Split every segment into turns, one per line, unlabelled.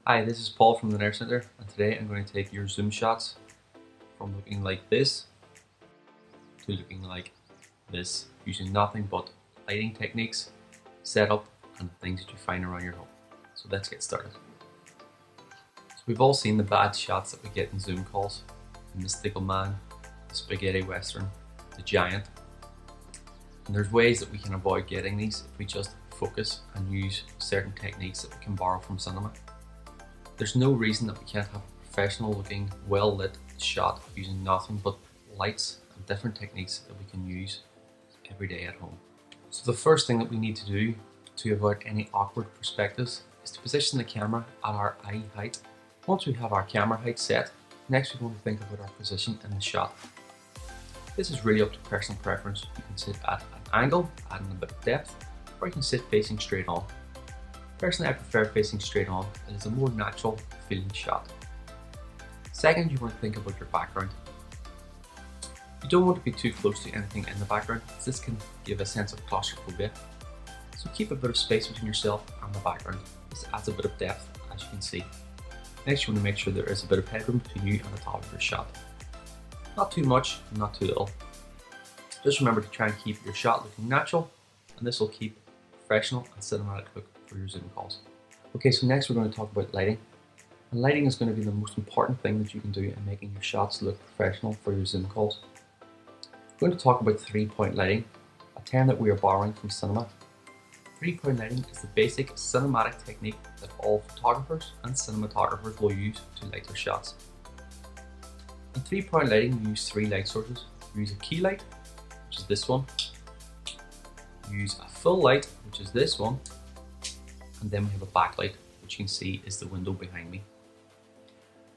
Hi, this is Paul from the Nerd Center, and today I'm going to take your zoom shots from looking like this to looking like this, using nothing but lighting techniques, setup, and things that you find around your home. So let's get started. So we've all seen the bad shots that we get in Zoom calls: the mystical man, the spaghetti western, the giant. And there's ways that we can avoid getting these if we just focus and use certain techniques that we can borrow from cinema. There's no reason that we can't have a professional looking, well lit shot using nothing but lights and different techniques that we can use every day at home. So the first thing that we need to do to avoid any awkward perspectives is to position the camera at our eye height. Once we have our camera height set, next we're going to think about our position in the shot. This is really up to personal preference. You can sit at an angle, adding a bit of depth, or you can sit facing straight on. Personally, I prefer facing straight on. It is a more natural feeling shot. Second, you want to think about your background. You don't want to be too close to anything in the background, as this can give a sense of claustrophobia. So keep a bit of space between yourself and the background. This adds a bit of depth, as you can see. Next, you want to make sure there is a bit of headroom between you and the top of your shot. Not too much, not too little. Just remember to try and keep your shot looking natural, and this will keep a professional and cinematic look for your Zoom calls. Okay, so next we're going to talk about lighting. And lighting is going to be the most important thing that you can do in making your shots look professional for your Zoom calls. We're going to talk about 3-point lighting, a term that we are borrowing from cinema. 3-point lighting is the basic cinematic technique that all photographers and cinematographers will use to light their shots. In 3-point lighting, we use 3 light sources. We use a key light, which is this one. We use a full light, which is this one. And then we have a backlight, which you can see is the window behind me.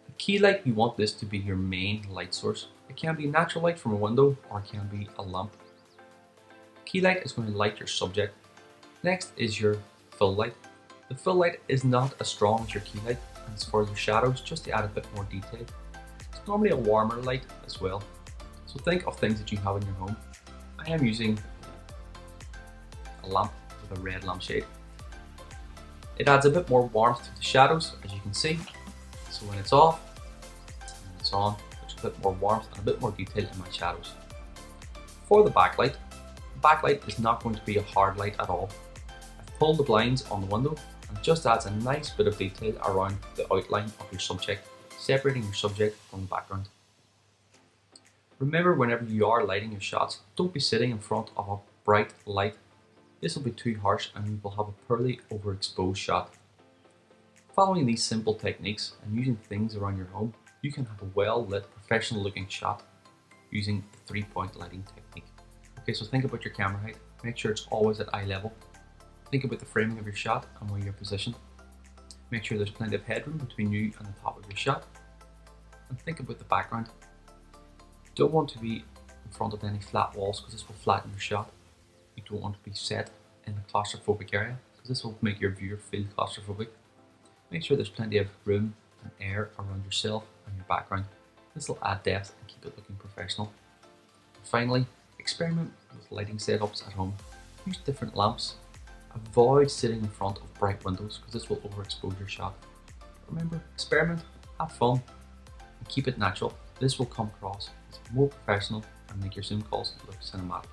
The key light, you want this to be your main light source. It can be natural light from a window, or it can be a lamp. Key light is going to light your subject. Next is your full light. The full light is not as strong as your key light, and it's for your shadows, just to add a bit more detail. It's normally a warmer light as well. So think of things that you have in your home. I am using a lamp with a red lampshade. It adds a bit more warmth to the shadows, as you can see. So when it's off and it's on, there's a bit more warmth and a bit more detail in my shadows. For the backlight is not going to be a hard light at all. I've pulled the blinds on the window, and it just adds a nice bit of detail around the outline of your subject, separating your subject from the background. Remember, whenever you are lighting your shots, don't be sitting in front of a bright light. This will be too harsh and you will have a poorly overexposed shot. Following these simple techniques and using things around your home, you can have a well-lit, professional looking shot using the 3-point lighting technique. Okay, so think about your camera height. Make sure it's always at eye level. Think about the framing of your shot and where you're positioned. Make sure there's plenty of headroom between you and the top of your shot. And think about the background. You don't want to be in front of any flat walls, because this will flatten your shot. You don't want to be set in a claustrophobic area, because this will make your viewer feel claustrophobic. Make sure there's plenty of room and air around yourself and your background. This will add depth and keep it looking professional. And finally, experiment with lighting setups at home. Use different lamps. Avoid sitting in front of bright windows, because this will overexpose your shot. Remember, experiment, have fun, and keep it natural. This will come across as more professional and make your Zoom calls look cinematic.